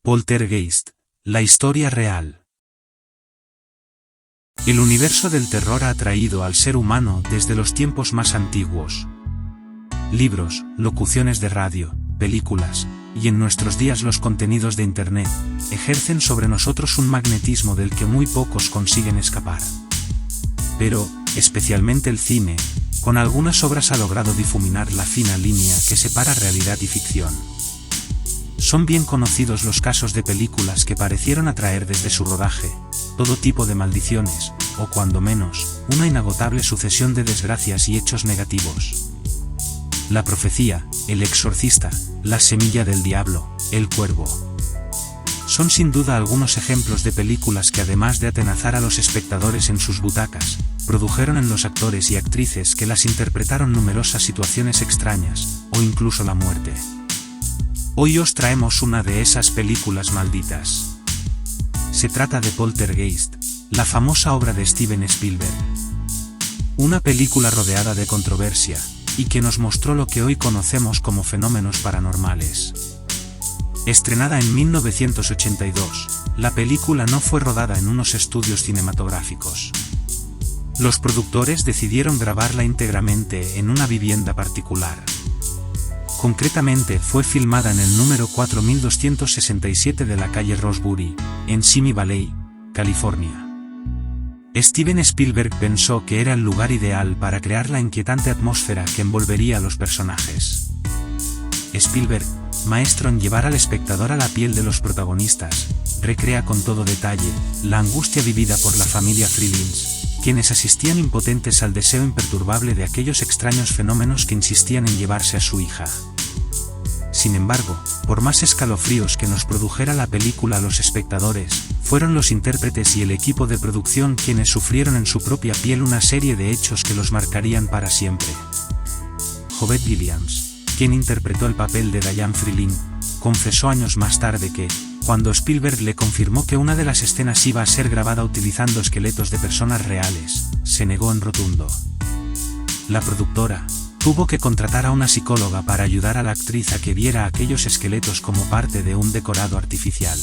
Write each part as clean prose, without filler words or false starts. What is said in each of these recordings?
Poltergeist, la historia real. El universo del terror ha atraído al ser humano desde los tiempos más antiguos. Libros, locuciones de radio, películas, y en nuestros días los contenidos de Internet, ejercen sobre nosotros un magnetismo del que muy pocos consiguen escapar. Pero, especialmente el cine, con algunas obras ha logrado difuminar la fina línea que separa realidad y ficción. Son bien conocidos los casos de películas que parecieron atraer desde su rodaje todo tipo de maldiciones, o cuando menos, una inagotable sucesión de desgracias y hechos negativos. La profecía, El exorcista, La semilla del diablo, El cuervo. Son sin duda algunos ejemplos de películas que además de atenazar a los espectadores en sus butacas, produjeron en los actores y actrices que las interpretaron numerosas situaciones extrañas, o incluso la muerte. Hoy os traemos una de esas películas malditas. Se trata de Poltergeist, la famosa obra de Steven Spielberg. Una película rodeada de controversia, y que nos mostró lo que hoy conocemos como fenómenos paranormales. Estrenada en 1982, la película no fue rodada en unos estudios cinematográficos. Los productores decidieron grabarla íntegramente en una vivienda particular. Concretamente fue filmada en el número 4267 de la calle Rosebury, en Simi Valley, California. Steven Spielberg pensó que era el lugar ideal para crear la inquietante atmósfera que envolvería a los personajes. Spielberg, maestro en llevar al espectador a la piel de los protagonistas, recrea con todo detalle la angustia vivida por la familia Freelings, quienes asistían impotentes al deseo imperturbable de aquellos extraños fenómenos que insistían en llevarse a su hija. Sin embargo, por más escalofríos que nos produjera la película a los espectadores, fueron los intérpretes y el equipo de producción quienes sufrieron en su propia piel una serie de hechos que los marcarían para siempre. Robert Williams, quien interpretó el papel de Diane Freeling, confesó años más tarde que, cuando Spielberg le confirmó que una de las escenas iba a ser grabada utilizando esqueletos de personas reales, se negó en rotundo. La productora tuvo que contratar a una psicóloga para ayudar a la actriz a que viera aquellos esqueletos como parte de un decorado artificial.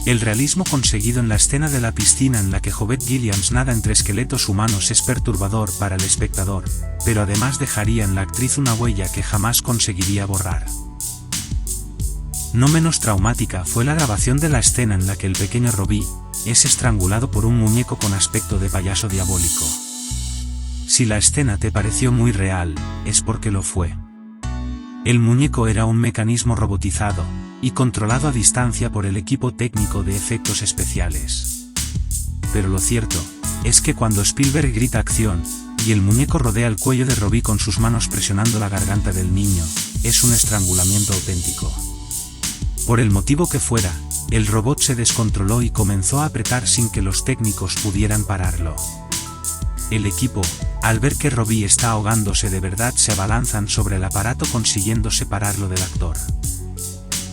El realismo conseguido en la escena de la piscina en la que Robert Williams nada entre esqueletos humanos es perturbador para el espectador, pero además dejaría en la actriz una huella que jamás conseguiría borrar. No menos traumática fue la grabación de la escena en la que el pequeño Robbie es estrangulado por un muñeco con aspecto de payaso diabólico. Si la escena te pareció muy real, es porque lo fue. El muñeco era un mecanismo robotizado y controlado a distancia por el equipo técnico de efectos especiales. Pero lo cierto es que cuando Spielberg grita acción, y el muñeco rodea el cuello de Robbie con sus manos presionando la garganta del niño, es un estrangulamiento auténtico. Por el motivo que fuera, el robot se descontroló y comenzó a apretar sin que los técnicos pudieran pararlo. El equipo, al ver que Robbie está ahogándose de verdad, se abalanzan sobre el aparato consiguiendo separarlo del actor.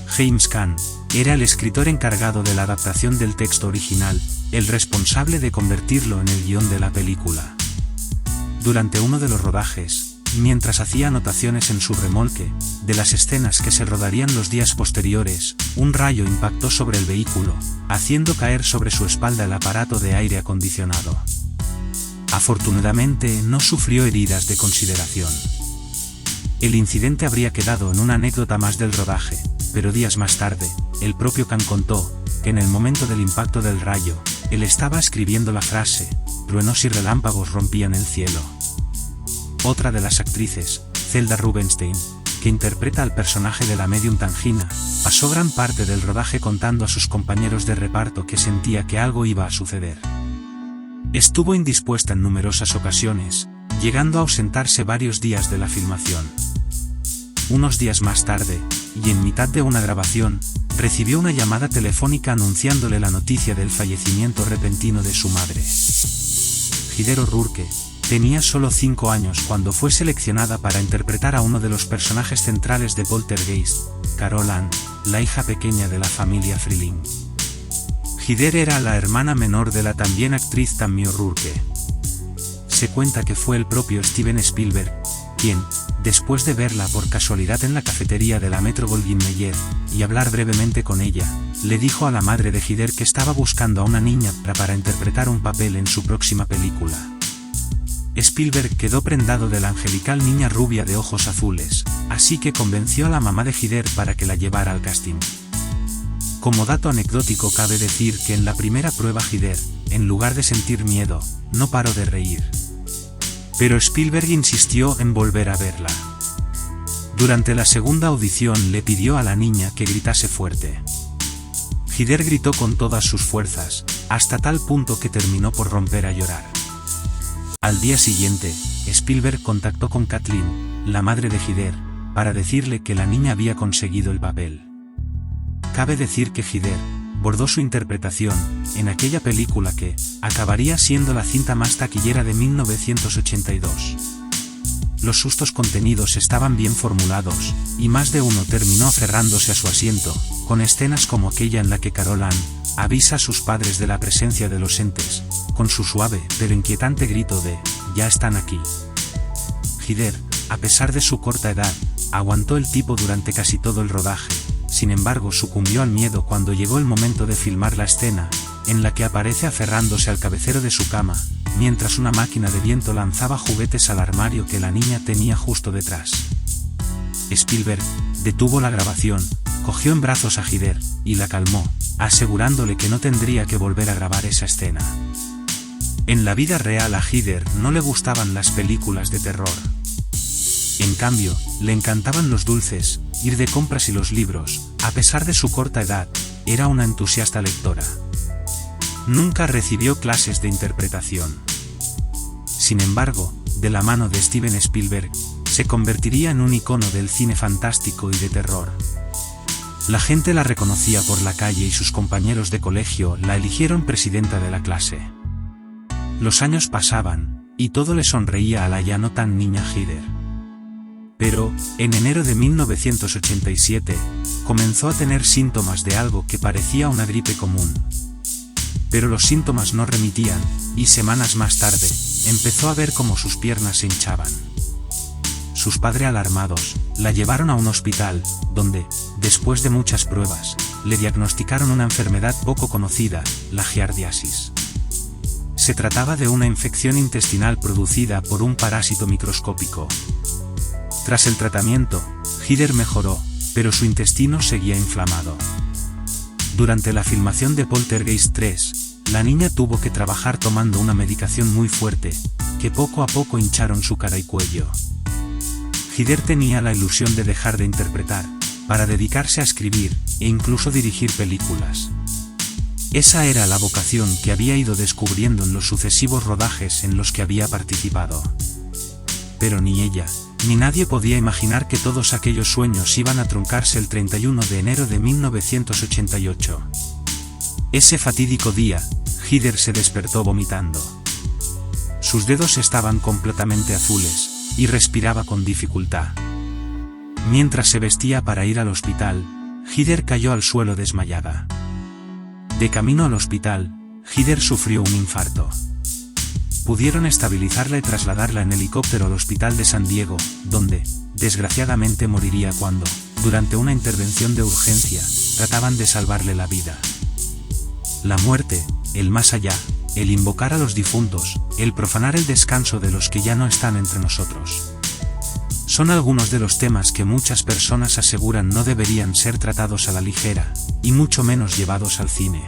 James Caan era el escritor encargado de la adaptación del texto original, el responsable de convertirlo en el guión de la película. Durante uno de los rodajes, mientras hacía anotaciones en su remolque, de las escenas que se rodarían los días posteriores, un rayo impactó sobre el vehículo, haciendo caer sobre su espalda el aparato de aire acondicionado. Afortunadamente no sufrió heridas de consideración. El incidente habría quedado en una anécdota más del rodaje, pero días más tarde, el propio Caan contó que en el momento del impacto del rayo, él estaba escribiendo la frase, truenos y relámpagos rompían el cielo. Otra de las actrices, Zelda Rubinstein, que interpreta al personaje de la medium Tangina, pasó gran parte del rodaje contando a sus compañeros de reparto que sentía que algo iba a suceder. Estuvo indispuesta en numerosas ocasiones, llegando a ausentarse varios días de la filmación. Unos días más tarde, y en mitad de una grabación, recibió una llamada telefónica anunciándole la noticia del fallecimiento repentino de su madre. Heather O'Rourke tenía solo 5 años cuando fue seleccionada para interpretar a uno de los personajes centrales de Poltergeist, Carol Ann, la hija pequeña de la familia Freeling. Heather era la hermana menor de la también actriz Tammy O'Rourke. Se cuenta que fue el propio Steven Spielberg quien, después de verla por casualidad en la cafetería de la Metro-Goldwyn-Mayer, y hablar brevemente con ella, le dijo a la madre de Heather que estaba buscando a una niña para interpretar un papel en su próxima película. Spielberg quedó prendado de la angelical niña rubia de ojos azules, así que convenció a la mamá de Heather para que la llevara al casting. Como dato anecdótico cabe decir que en la primera prueba Heather, en lugar de sentir miedo, no paró de reír. Pero Spielberg insistió en volver a verla. Durante la segunda audición le pidió a la niña que gritase fuerte. Heather gritó con todas sus fuerzas, hasta tal punto que terminó por romper a llorar. Al día siguiente, Spielberg contactó con Kathleen, la madre de Heather, para decirle que la niña había conseguido el papel. Cabe decir que Heather bordó su interpretación en aquella película que acabaría siendo la cinta más taquillera de 1982. Los sustos contenidos estaban bien formulados, y más de uno terminó aferrándose a su asiento, con escenas como aquella en la que Carol Ann avisa a sus padres de la presencia de los entes, con su suave pero inquietante grito de «ya están aquí». Heather, a pesar de su corta edad, aguantó el tipo durante casi todo el rodaje. Sin embargo, sucumbió al miedo cuando llegó el momento de filmar la escena, en la que aparece aferrándose al cabecero de su cama, mientras una máquina de viento lanzaba juguetes al armario que la niña tenía justo detrás. Spielberg detuvo la grabación, cogió en brazos a Heather, y la calmó, asegurándole que no tendría que volver a grabar esa escena. En la vida real a Heather no le gustaban las películas de terror. En cambio, le encantaban los dulces, ir de compras y los libros. A pesar de su corta edad, era una entusiasta lectora. Nunca recibió clases de interpretación. Sin embargo, de la mano de Steven Spielberg, se convertiría en un icono del cine fantástico y de terror. La gente la reconocía por la calle y sus compañeros de colegio la eligieron presidenta de la clase. Los años pasaban, y todo le sonreía a la ya no tan niña Heather. Pero, en enero de 1987, comenzó a tener síntomas de algo que parecía una gripe común. Pero los síntomas no remitían, y semanas más tarde, empezó a ver cómo sus piernas se hinchaban. Sus padres alarmados, la llevaron a un hospital, donde, después de muchas pruebas, le diagnosticaron una enfermedad poco conocida, la giardiasis. Se trataba de una infección intestinal producida por un parásito microscópico. Tras el tratamiento, Heather mejoró, pero su intestino seguía inflamado. Durante la filmación de Poltergeist 3, la niña tuvo que trabajar tomando una medicación muy fuerte, que poco a poco hincharon su cara y cuello. Heather tenía la ilusión de dejar de interpretar, para dedicarse a escribir, e incluso dirigir películas. Esa era la vocación que había ido descubriendo en los sucesivos rodajes en los que había participado. Pero ni ella, ni nadie podía imaginar que todos aquellos sueños iban a truncarse el 31 de enero de 1988. Ese fatídico día, Heather se despertó vomitando. Sus dedos estaban completamente azules, y respiraba con dificultad. Mientras se vestía para ir al hospital, Heather cayó al suelo desmayada. De camino al hospital, Heather sufrió un infarto. Pudieron estabilizarla y trasladarla en helicóptero al hospital de San Diego, donde, desgraciadamente moriría cuando, durante una intervención de urgencia, trataban de salvarle la vida. La muerte, el más allá, el invocar a los difuntos, el profanar el descanso de los que ya no están entre nosotros. Son algunos de los temas que muchas personas aseguran no deberían ser tratados a la ligera, y mucho menos llevados al cine.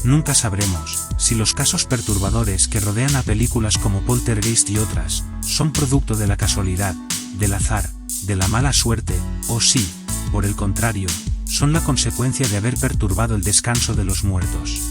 Nunca sabremos si los casos perturbadores que rodean a películas como Poltergeist y otras, son producto de la casualidad, del azar, de la mala suerte, o si, por el contrario, son la consecuencia de haber perturbado el descanso de los muertos.